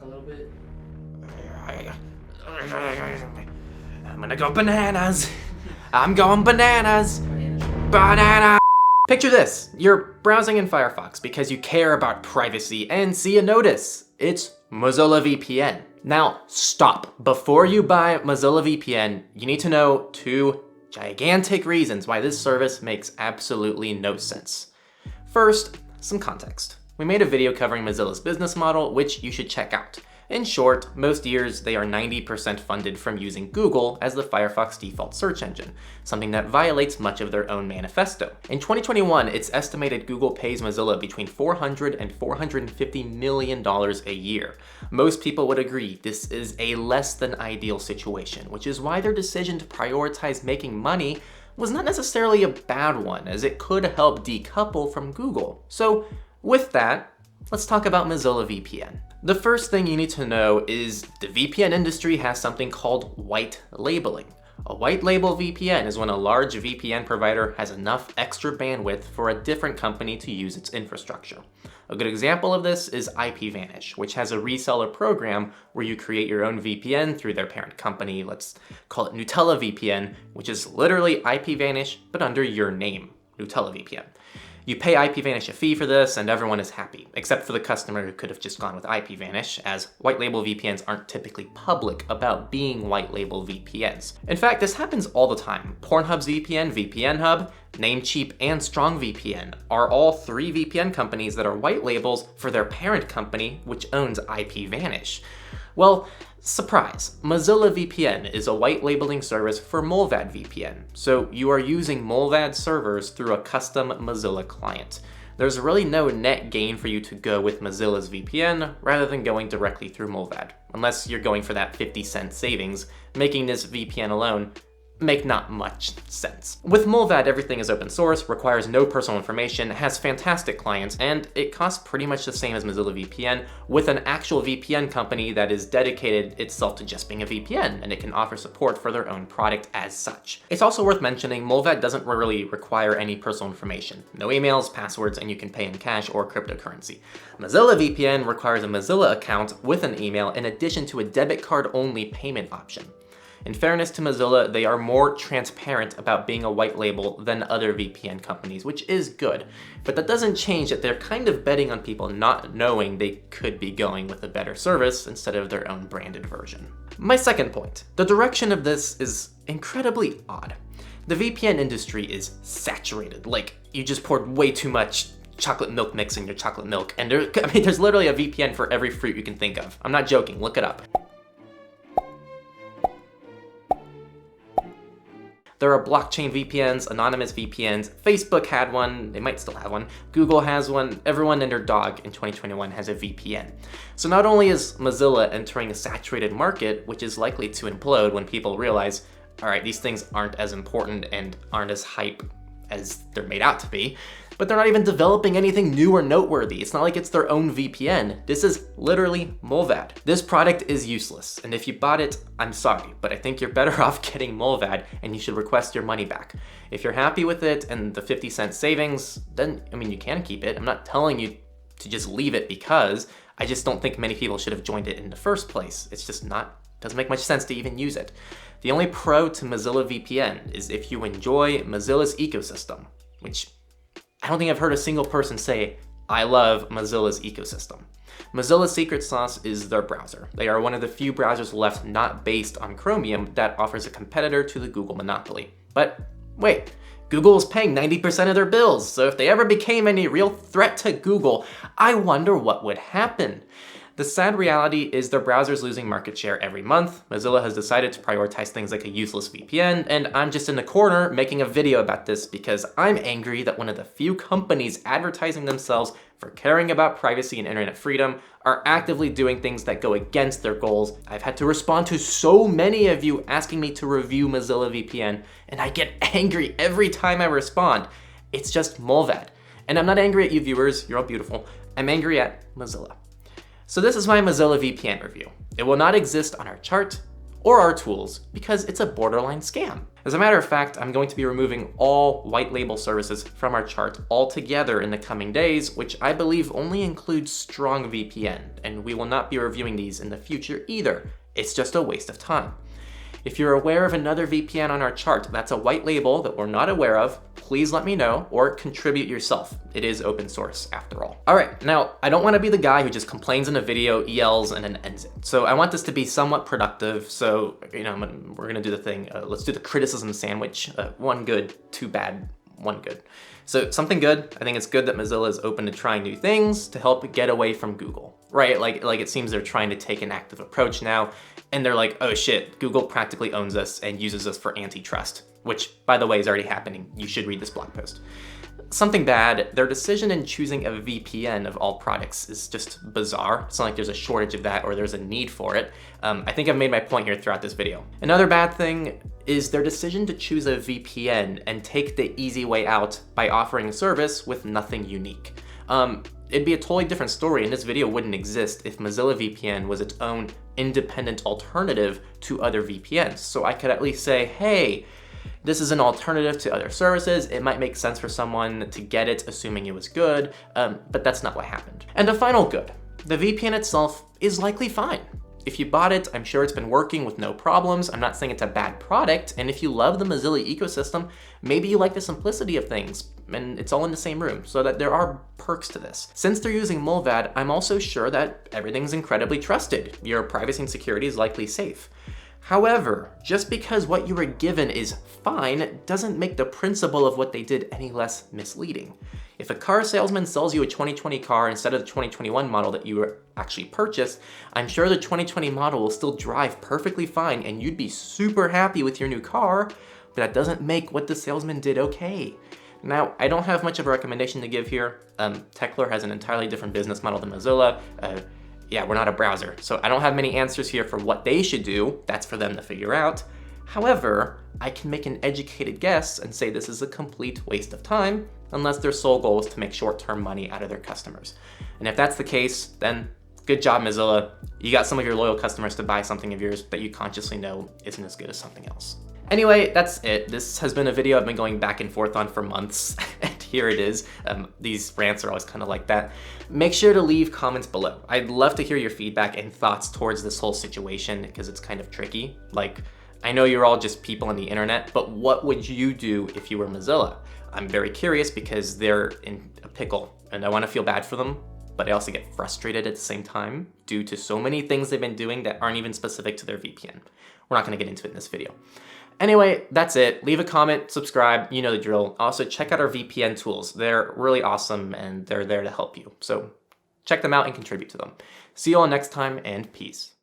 talk a little bit? I'm gonna go bananas. I'm going bananas. Banana. Picture this. You're browsing in Firefox because you care about privacy and see a notice. It's Mozilla VPN. Now, stop. Before you buy Mozilla VPN, you need to know two gigantic reasons why this service makes absolutely no sense. First, some context. We made a video covering Mozilla's business model, which you should check out. In short, most years they are 90% funded from using Google as the Firefox default search engine, something that violates much of their own manifesto. In 2021, it's estimated Google pays Mozilla between $400 and $450 million a year. Most people would agree this is a less than ideal situation, which is why their decision to prioritize making money was not necessarily a bad one, as it could help decouple from Google. So with that, let's talk about Mozilla VPN. The first thing you need to know is the VPN industry has something called white labeling. A white label VPN is when a large VPN provider has enough extra bandwidth for a different company to use its infrastructure. A good example of this is IPVanish, which has a reseller program where you create your own VPN through their parent company. Let's call it Nutella VPN, which is literally IPVanish, but under your name, Nutella VPN. You pay IPVanish a fee for this and everyone is happy, except for the customer who could have just gone with IPVanish, as white label VPNs aren't typically public about being white label VPNs. In fact, this happens all the time. Pornhub's VPN, VPN Hub, Namecheap, and StrongVPN are all three VPN companies that are white labels for their parent company, which owns IPVanish. Well, surprise, Mozilla VPN is a white labeling service for mullvad VPN, so you are using mullvad servers through a custom Mozilla client. There's really no net gain for you to go with Mozilla's VPN rather than going directly through mullvad, unless you're going for that 50-cent savings, making this VPN alone make not much sense. With mullvad, everything is open source, requires no personal information, has fantastic clients, and it costs pretty much the same as Mozilla VPN with an actual VPN company that is dedicated itself to just being a VPN, and it can offer support for their own product as such. It's also worth mentioning mullvad doesn't really require any personal information. No emails, passwords, and you can pay in cash or cryptocurrency. Mozilla VPN requires a Mozilla account with an email in addition to a debit card only payment option. In fairness to Mozilla, they are more transparent about being a white label than other VPN companies, which is good. But that doesn't change that they're kind of betting on people not knowing they could be going with a better service instead of their own branded version. My second point, the direction of this is incredibly odd. The VPN industry is saturated, like you just poured way too much chocolate milk mix in your chocolate milk, and there's literally a VPN for every fruit you can think of. I'm not joking, look it up. There are blockchain VPNs, anonymous VPNs, Facebook had one, they might still have one, Google has one, everyone and their dog in 2021 has a VPN. So not only is Mozilla entering a saturated market, which is likely to implode when people realize, all right, these things aren't as important and aren't as hype as they're made out to be, but they're not even developing anything new or noteworthy. It's not like it's their own VPN. This is literally mullvad. This product is useless, and if you bought it, I'm sorry, but I think you're better off getting mullvad and you should request your money back. If you're happy with it and the 50-cent savings, then, you can keep it. I'm not telling you to just leave it because I just don't think many people should have joined it in the first place. It's just doesn't make much sense to even use it. The only pro to Mozilla VPN is if you enjoy Mozilla's ecosystem, which I don't think I've heard a single person say, I love Mozilla's ecosystem. Mozilla's secret sauce is their browser. They are one of the few browsers left not based on Chromium that offers a competitor to the Google monopoly. But wait, Google is paying 90% of their bills, so if they ever became any real threat to Google, I wonder what would happen. The sad reality is their browser's losing market share every month. Mozilla has decided to prioritize things like a useless VPN, and I'm just in the corner making a video about this because I'm angry that one of the few companies advertising themselves for caring about privacy and internet freedom are actively doing things that go against their goals. I've had to respond to so many of you asking me to review Mozilla VPN, and I get angry every time I respond. It's just mullvad. And I'm not angry at you viewers, you're all beautiful. I'm angry at Mozilla. So this is my Mozilla VPN review. It will not exist on our chart or our tools because it's a borderline scam. As a matter of fact, I'm going to be removing all white label services from our chart altogether in the coming days, which I believe only includes strong VPN, and we will not be reviewing these in the future either. It's just a waste of time. If you're aware of another VPN on our chart that's a white label that we're not aware of, please let me know or contribute yourself. It is open source after all. All right, now I don't want to be the guy who just complains in a video, yells, and then ends it. So I want this to be somewhat productive. So, we're gonna do the thing. Let's do the criticism sandwich. One good, two bad, one good. So something good, I think it's good that Mozilla is open to trying new things to help get away from Google, right? Like it seems they're trying to take an active approach now, and they're like, oh shit, Google practically owns us and uses us for antitrust, which by the way is already happening. You should read this blog post. Something bad, their decision in choosing a VPN of all products is just bizarre. It's not like there's a shortage of that or there's a need for it. I think I've made my point here throughout this video. Another bad thing is their decision to choose a VPN and take the easy way out by offering a service with nothing unique. It'd be a totally different story and this video wouldn't exist if Mozilla VPN was its own independent alternative to other VPNs. So I could at least say, hey, this is an alternative to other services. It might make sense for someone to get it assuming it was good, but that's not what happened. And a final good, the VPN itself is likely fine. If you bought it, I'm sure it's been working with no problems. I'm not saying it's a bad product. And if you love the Mozilla ecosystem, maybe you like the simplicity of things and it's all in the same room, so that there are perks to this. Since they're using mullvad, I'm also sure that everything's incredibly trusted. Your privacy and security is likely safe. However, just because what you were given is fine doesn't make the principle of what they did any less misleading. If a car salesman sells you a 2020 car instead of the 2021 model that you actually purchased, I'm sure the 2020 model will still drive perfectly fine and you'd be super happy with your new car, but that doesn't make what the salesman did okay. Now, I don't have much of a recommendation to give here. Tekla has an entirely different business model than Mozilla. Yeah, we're not a browser, so I don't have many answers here for what they should do. That's for them to figure out. However, I can make an educated guess and say this is a complete waste of time unless their sole goal is to make short-term money out of their customers. And if that's the case, then good job, Mozilla. You got some of your loyal customers to buy something of yours that you consciously know isn't as good as something else. Anyway, that's it. This has been a video I've been going back and forth on for months, and here it is. These rants are always kind of like that. Make sure to leave comments below. I'd love to hear your feedback and thoughts towards this whole situation because it's kind of tricky. Like, I know you're all just people on the internet, but what would you do if you were Mozilla? I'm very curious because they're in a pickle and I want to feel bad for them, but I also get frustrated at the same time due to so many things they've been doing that aren't even specific to their VPN. We're not going to get into it in this video. Anyway, that's it. Leave a comment, subscribe, you know the drill. Also, check out our VPN tools. They're really awesome and they're there to help you. So check them out and contribute to them. See you all next time and peace.